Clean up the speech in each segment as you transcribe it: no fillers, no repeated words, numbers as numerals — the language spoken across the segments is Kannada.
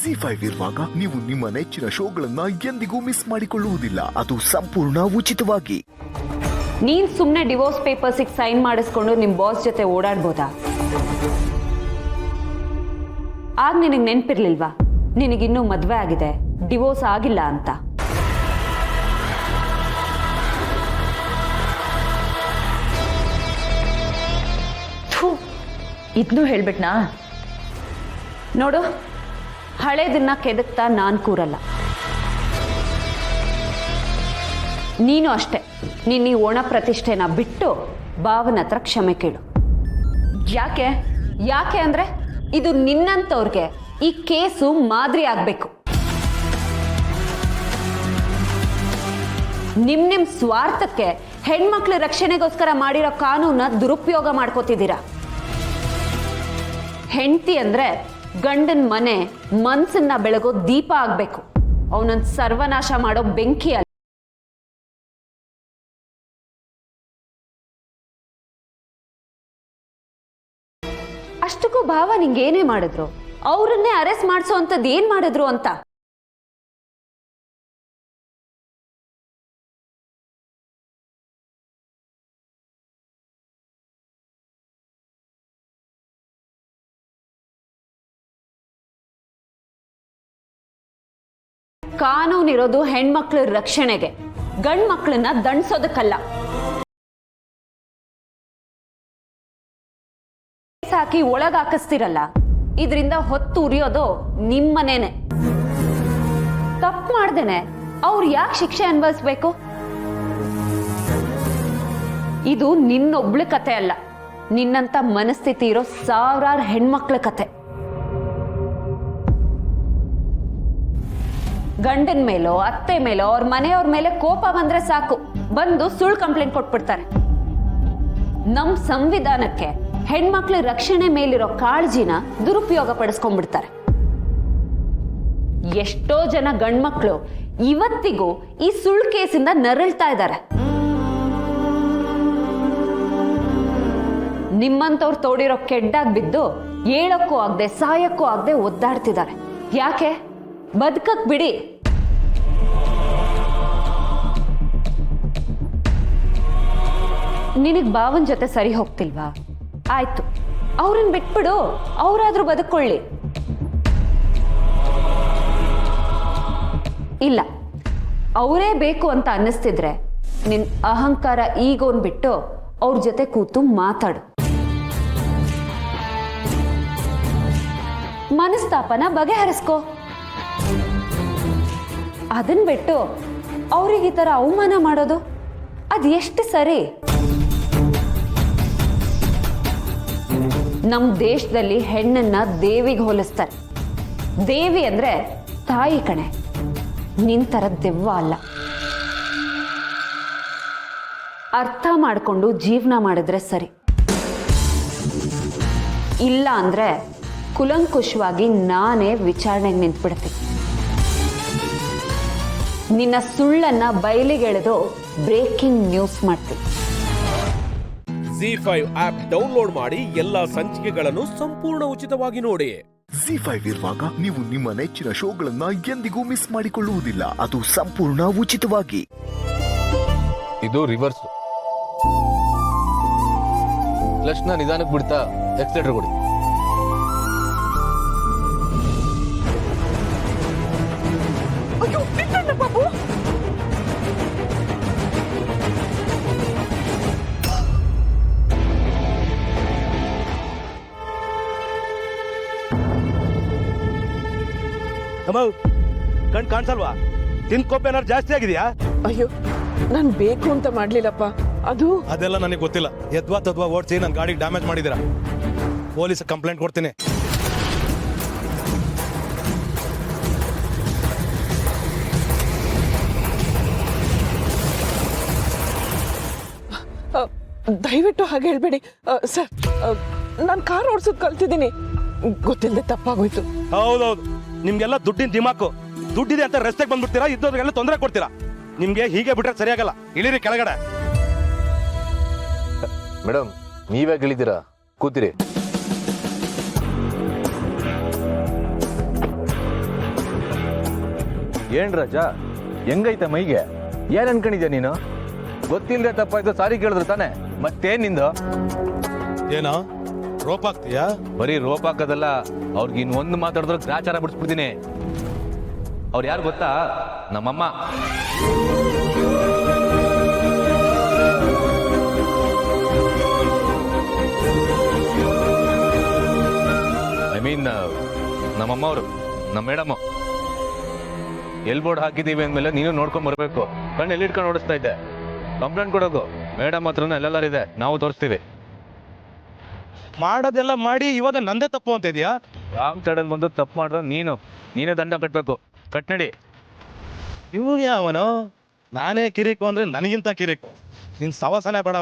ಜಿ5 ಇರುವಾಗ ನೀವು ನಿಮ್ಮ ನೆಚ್ಚಿನ ಶೋಗಳನ್ನ ಎಂದಿಗೂ ಮಿಸ್ ಮಾಡಿಕೊಳ್ಳುವುದಿಲ್ಲ. ಅದು ಸಂಪೂರ್ಣ ಉಚಿತವಾಗಿ. ನೀನ್ ಸುಮ್ನೆ ಡಿವೋರ್ಸ್ ಪೇಪರ್ಸ್ ಸೈನ್ ಮಾಡಿಸ್ಕೊಂಡು ನಿಮ್ ಬಾಸ್ ಜೊತೆ ಓಡಾಡ್ಬೋದಾ? ಆಗ ನಿನಗೆ ನೆನ್ಪಿರ್ಲಿಲ್ವಾ ನಿನಗಿನ್ನೂ ಮದ್ವೆ ಆಗಿದೆ, ಡಿವೋರ್ಸ್ ಆಗಿಲ್ಲ ಅಂತ? ಇದನ್ನೂ ಹೇಳ್ಬಿಟ್ನಾ? ನೋಡು, ಹಳೇದನ್ನ ಕೆದಕ್ತಾ ನಾನ್ ಕೂರಲ್ಲ. ನೀನು ಅಷ್ಟೆ, ನೀನು ಈ ಒಣ ಪ್ರತಿಷ್ಠೆನ ಬಿಟ್ಟು ಭಾವನ ಹತ್ರ ಕ್ಷಮೆ ಕೇಳು. ಯಾಕೆ? ಯಾಕೆ ಅಂದ್ರೆ ಇದು ನಿನ್ನಂತವ್ರಿಗೆ ಈ ಕೇಸು ಮಾದರಿ ಆಗ್ಬೇಕು. ನಿಮ್ ಸ್ವಾರ್ಥಕ್ಕೆ ಹೆಣ್ಮಕ್ಳ ರಕ್ಷಣೆಗೋಸ್ಕರ ಮಾಡಿರೋ ಕಾನೂನ ದುರುಪಯೋಗ ಮಾಡ್ಕೋತಿದ್ದೀರಾ. ಹೆಂಡತಿ ಅಂದ್ರೆ ಗಂಡನ ಮನೆ ಮನ್ಸನ್ನ ಬೆಳಗೋ ದೀಪ ಆಗ್ಬೇಕು, ಅವನನ್ನ ಸರ್ವನಾಶ ಮಾಡೋ ಬೆಂಕಿ ಅಲ್ಲ. ಅಷ್ಟಕ್ಕೂ ಭಾವ ನಿಂಗೇನೇ ಮಾಡಿದ್ರು? ಅವರನ್ನೇ ಅರೆಸ್ಟ್ ಮಾಡಿಸೋ ಅಂತದ್ದು ಏನ್ ಮಾಡಿದ್ರು ಅಂತ? ಕಾನೂನಿರೋದು ಹೆಣ್ಮಕ್ಳ ರಕ್ಷಣೆಗೆ, ಗಂಡ್ ಮಕ್ಳನ್ನ ದಂಡಿಸೋದಕ್ಕಲ್ಲ. ಹಾಕಿ ಒಳಗಾಕಿಸ್ತಿರಲ್ಲ, ಇದರಿಂದ ಹೊತ್ತು ಉರಿಯೋದು ನಿಮ್ಮನೇನೆ. ತಪ್ಪು ಮಾಡ್ದೇನೆ ಅವ್ರು ಯಾಕೆ ಶಿಕ್ಷೆ ಅನುಭವಿಸ್ಬೇಕು? ಇದು ನಿನ್ನೊಬ್ಳ ಕತೆ ಅಲ್ಲ, ನಿನ್ನಂತ ಮನಸ್ಥಿತಿ ಇರೋ ಸಾವಿರಾರು ಹೆಣ್ಮಕ್ಳ ಕತೆ. ಗಂಡನ ಮೇಲೋ ಅತ್ತೆ ಮೇಲೋ ಅವ್ರ ಮನೆಯವ್ರ ಮೇಲೆ ಕೋಪ ಬಂದ್ರೆ ಸಾಕು, ಬಂದು ಸುಳ್ಳು ಕಂಪ್ಲೇಂಟ್ ಕೊಟ್ಬಿಡ್ತಾರೆ. ನಮ್ ಸಂವಿಧಾನಕ್ಕೆ ಹೆಣ್ಮಕ್ಳ ರಕ್ಷಣೆ ಮೇಲಿರೋ ಕಾಳಜಿನ ದುರುಪಯೋಗ ಪಡಿಸ್ಕೊಂಡ್ಬಿಡ್ತಾರೆ. ಎಷ್ಟೋ ಜನ ಗಂಡ್ಮಕ್ಳು ಇವತ್ತಿಗೂ ಈ ಸುಳ್ಳು ಕೇಸಿಂದ ನರಳ್ತಾ ಇದ್ದಾರೆ. ನಿಮ್ಮಂತವ್ರು ತೋಡಿರೋ ಕೆಡ್ಡಾಗ್ ಬಿದ್ದು ಏಳಕ್ಕೂ ಆಗದೆ ಸಾಯಕ್ಕೂ ಆಗದೆ ಒದ್ದಾಡ್ತಿದ್ದಾರೆ. ಯಾಕೆ? ಬದುಕಕ್ ಬಿಡಿ. ನಿನಗ್ ಭಾವನ್ ಜೊತೆ ಸರಿ ಹೋಗ್ತಿಲ್ವಾ? ಆಯ್ತು, ಅವ್ರನ್ನ ಬಿಟ್ಬಿಡು, ಅವರಾದ್ರೂ ಬದುಕೊಳ್ಳಿ. ಇಲ್ಲ, ಅವರೇ ಬೇಕು ಅಂತ ಅನ್ನಿಸ್ತಿದ್ರೆ ನಿನ್ ಅಹಂಕಾರ ಈಗೋನ್ ಬಿಟ್ಟು ಅವ್ರ ಜೊತೆ ಕೂತು ಮಾತಾಡು. ಮನಸ್ತಾಪನ ಬಗೆಹರಿಸ್ಕೋ. ಅದನ್ ಬಿಟ್ಟು ಅವ್ರಿಗೆ ಈ ತರ ಅವಮಾನ ಮಾಡೋದು ಅದ್ ಎಷ್ಟು ಸರಿ? ನಮ್ ದೇಶದಲ್ಲಿ ಹೆಣ್ಣನ್ನ ದೇವಿಗೆ ಹೋಲಿಸ್ತಾರೆ. ದೇವಿ ಅಂದ್ರೆ ತಾಯಿ ಕಣೆ, ನಿಂತರ ದೆವ್ವ ಅಲ್ಲ. ಅರ್ಥ ಮಾಡ್ಕೊಂಡು ಜೀವನ ಮಾಡಿದ್ರೆ ಸರಿ, ಇಲ್ಲ ಅಂದ್ರೆ ಕುಲಂಕುಷವಾಗಿ ನಾನೇ ವಿಚಾರಣೆಗೆ ನಿಂತ್ಬಿಡ್ತೀನಿ. ನಿನ್ನ ಸುಳ್ಳನ್ನ ಬಯಲಿಗೆಳೆದು ಬ್ರೇಕಿಂಗ್ ನ್ಯೂಸ್ ಮಾಡ್ತೀನಿ. ಜಿ5 ಆಪ್ ಡೌನ್ಲೋಡ್ ಮಾಡಿ ಎಲ್ಲಾ ಸಂಚಿಕೆಗಳನ್ನು ಸಂಪೂರ್ಣ ಉಚಿತವಾಗಿ ನೋಡಿ. ಜಿ5 ಇರುವಾಗ ನೀವು ನಿಮ್ಮ ನೆಚ್ಚಿನ ಶೋಗಳನ್ನ ಎಂದಿಗೂ ಮಿಸ್ ಮಾಡಿಕೊಳ್ಳುವುದಿಲ್ಲ. ಅದು ಸಂಪೂರ್ಣ ಉಚಿತವಾಗಿ. ಇದು ರಿವರ್ಸ್. ಕ್ಲಚ್ ನ ನಿಧಾನಕ್ಕೆ ಬಿಡ್ತಾ ಎಕ್ಸಲೇಟರ್ ಕೊಡಿ. ಕಣ್ ಕಾಣಿಸಲ್ವಾ? ತಿನ್ ಕೋಪ ಏನಾರು ಜಾಸ್ತಿ ಆಗಿದೆಯಾ? ಅಯ್ಯೋ, ನಾನು ಬೇಕು ಅಂತ ಮಾಡ್ಲಿಲ್ಲಪ್ಪ. ಅದೆಲ್ಲ ನನಗೆ ಗೊತ್ತಿಲ್ಲ. ಎದ್ವಾ ತದ್ವಾ ಓಡಿಸಿ ನನ್ನ ಗಾಡಿಗೆ ಡ್ಯಾಮೇಜ್ ಮಾಡಿದಿರ. ಪೊಲೀಸ್ ಕಂಪ್ಲೇಂಟ್ ಕೊಡ್ತೀನಿ. ದಯವಿಟ್ಟು ಹಾಗೆ ಹೇಳ್ಬೇಡಿ ಸರ್. ನಾನು ಕಾರ್ ಓಡಿಸೋದು ಕಲ್ತಿದ್ದೀನಿ, ಗೊತ್ತಿಲ್ಲದೆ ತಪ್ಪಾಗೋಯ್ತು. ಹೌದೌದು, ನಿಮ್ಗೆಲ್ಲ ದುಡ್ಡಿನ ದಿಮಾಕು. ದುಡ್ಡಿದೆ ಅಂತ ರಸ್ತೆಗೆ ಬಂದ್ಬಿಡ್ತೀರಾ, ಇದ್ದವ್ರಿಗೆಲ್ಲ ತೊಂದರೆ ಕೊಡ್ತೀರಾ. ನಿಮ್ಗೆ ಹೀಗೆ ಬಿಟ್ರೆ ಸರಿಯಾಗಲ್ಲ. ಇಳಿರಿ ಕೆಳಗಡೆ. ಮೇಡಮ್, ನೀವೇ ಇಳಿದಿರಾ? ಕೂತಿರಿ. ಏನ್ ರಾಜ ಹೆಂಗೈತೆ ಮೈಗೆ ಏನ್ ಅನ್ಕೊಂಡಿದ್ಯಾ ನೀನು? ಗೊತ್ತಿಲ್ಲದೆ ತಪ್ಪಾಯ್ತು ಸಾರಿ ಕೇಳಿದ್ರು ತಾನೆ, ಮತ್ತೇನ್ ನಿಂದು? ಏನೋ ರೋಪ್ ಆಗ್ತೀಯಾ? ಬರೀ ರೋಪ್ ಹಾಕೋದಲ್ಲ, ಅವ್ರಿಗೆ ಇನ್ನೊಂದು ಮಾತಾಡಿದ್ರೆ ಗ್ರಾಚಾರ ಬಿಡಿಸ್ಬಿಡ್ತೀನಿ. ಅವ್ರು ಯಾರು ಗೊತ್ತಾ? ನಮ್ಮಮ್ಮ. ಐ ಮೀನ್ ನಮ್ಮಮ್ಮ ಅವರು, ನಮ್ಮ ಮೇಡಮ್. ಎಲ್ ಬೋರ್ಡ್ ಹಾಕಿದೀವಿ ಅಂದ್ಮೇಲೆ ನೀನು ನೋಡ್ಕೊಂಡ್ ಬರ್ಬೇಕು. ಕಣ್ಣು ಎಲ್ಲಿ ಇಟ್ಕೊಂಡು ಓಡಿಸ್ತಾ ಇದ್ದೆ? ಕಂಪ್ಲೇಂಟ್ ಕೊಡೋದು ಮೇಡಮ್ ಹತ್ರನ ಎಲ್ಲೆಲ್ಲಾರು ಇದೆ, ನಾವು ತೋರಿಸ್ತೀವಿ. ಮಾಡೋದೆಲ್ಲ ಮಾಡಿ ಇವಾಗ ನಂದೇ ತಪ್ಪು ಅಂತ ಇದೆಯಾ? ರಾಂಗ್ ಸೈಡಲ್ಲಿ ಬಂದು ತಪ್ಪು ಮಾಡಿದ್ರೆ ನೀನೇ ದಂಡ ಕಟ್ಟಬೇಕು. ಕಟ್ ನಡಿ. ಇವು ಯಾವನು? ನಾನೇ ಕಿರಿಕು ಅಂದ್ರೆ ನನಗಿಂತ ಕಿರಿಕು. ನಿನ್ ಸವಾಸನೆ ಬೇಡ.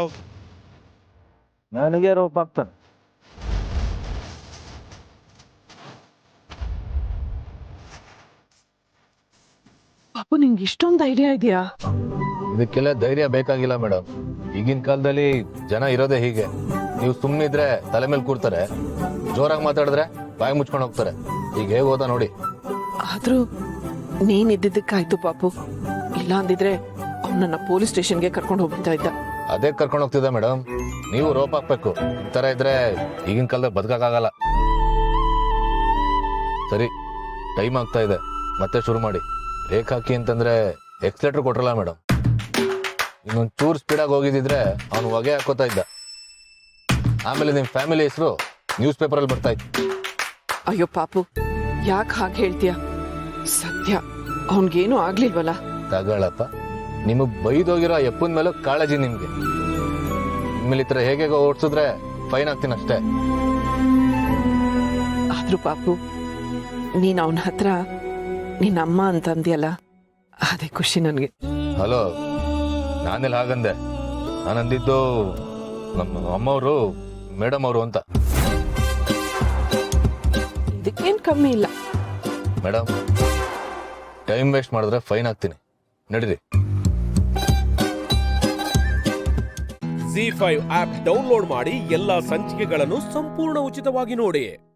ನನಗೆ ರೋಪ್ ಆಗ್ತಾನೆ. ಪಾಪು ನಿಂಗೆ ಇಷ್ಟೊಂದು ಐಡಿಯಾ ಇದೆಯಾ? ಇದಕ್ಕೆಲ್ಲ ಧೈರ್ಯ ಬೇಕಾಗಿಲ್ಲ ಮೇಡಮ್. ಈಗಿನ ಕಾಲದಲ್ಲಿ ಜನ ಇರೋದೇ ಹೀಗೆ. ನೀವು ಸುಮ್ಮನಿದ್ರೆ ತಲೆ ಮೇಲೆ ಕೂರ್ತಾರೆ, ಜೋರಾಗಿ ಮಾತಾಡಿದ್ರೆ ಬಾಯಿ ಮುಚ್ಕೊಂಡು ಹೋಗ್ತಾರೆ. ಈಗ ಹೇಗೆ ಹೋದ ನೋಡಿ. ಆದ್ರೂ ನೀನ್ ಇದ್ದಿದ್ದಕ್ಕಾಯ್ತು ಪಾಪು. ಇಲ್ಲ ಅಂದಿದ್ರೆ ಅವನನ್ನ ಪೊಲೀಸ್ ಸ್ಟೇಷನ್ಗೆ ಕರ್ಕೊಂಡು ಹೋಗ್ಬಿಡ್ತಾ ಇದ್ದ. ಅದೇ ಕರ್ಕೊಂಡು ಹೋಗ್ತಿದ್ದೆ ಮೇಡಮ್. ನೀವು ರೋಪ್ ಹಾಕ್ಬೇಕು. ಈ ತರ ಇದ್ರೆ ಈಗಿನ ಕಾಲದಲ್ಲಿ ಬದುಕಾಗಲ್ಲ. ಸರಿ, ಟೈಮ್ ಆಗ್ತಾ ಇದೆ, ಮತ್ತೆ ಶುರು ಮಾಡಿ. ಬ್ರೇಕ್ ಹಾಕಿ ಅಂತಂದ್ರೆ ಎಕ್ಸ್ಲೇಟರ್ ಕೊಟ್ರಲ್ಲ ಮೇಡಮ್. ಇನ್ನೊಂದು ಚೂರು ಸ್ಪೀಡಾಗಿ ಹೋಗಿದ್ರೆ ಅವನು ಹೊಗೆ ಹಾಕೋತಾ ಇದ್ದ. ಆಮೇಲೆ ನಿಮ್ಮ ಫ್ಯಾಮಿಲಿ ಹೆಸರು ನ್ಯೂಸ್ ಪೇಪರಲ್ಲಿ ಬರ್ತಾ ಇತ್ತು. ಅಯ್ಯೋ ಪಾಪು, ಯಾಕೆ ಹಾಗೆ ಹೇಳ್ತೀಯ? ಸತ್ಯ ಅವನ್ಗೇನು ಆಗ್ಲಿಲ್ವಲ್ಲ? ತಗೊಳಪ್ಪ, ನಿಮಗೆ ಬೈದೋಗಿರೋ ಎಪ್ಪನ ಮೇಲೂ ಕಾಳಜಿ ನಿಮ್ಗೆ. ನಿಮ್ಮಲ್ಲಿ ಈ ಥರ ಹೇಗೆ ಓಡಿಸಿದ್ರೆ ಫೈನ್ ಆಗ್ತೀನಿ ಅಷ್ಟೇ. ಆದ್ರೂ ಪಾಪು, ನೀನ್ ಅವನ ಹತ್ರ ನಿನ್ನ ಅಮ್ಮ ಅಂತ ಅಂದ್ಯಲ್ಲ, ಅದೇ ಖುಷಿ ನನ್ಗೆ. ಹಲೋ, ನಾನೆಲ್ಲ ಹಾಗಂದೆ? ನಾನು ಅಂದಿದ್ದು ನಮ್ಮ ಅಮ್ಮವರು ಮೇಡಮ್ ಅವರು ಅಂತ. ಇದಕ್ಕೇನ್ ಕಮ್ಮಿ ಇಲ್ಲ ಮೇಡಮ್. ಟೈಮ್ ವೇಸ್ಟ್ ಮಾಡಿದ್ರೆ ಫೈನ್ ಆಗ್ತೀನಿ, ನಡೀರಿ. Z5 ಆಪ್ ಡೌನ್ಲೋಡ್ ಮಾಡಿ ಎಲ್ಲಾ ಸಂಚಿಕೆಗಳನ್ನು ಸಂಪೂರ್ಣ ಉಚಿತವಾಗಿ ನೋಡಿ.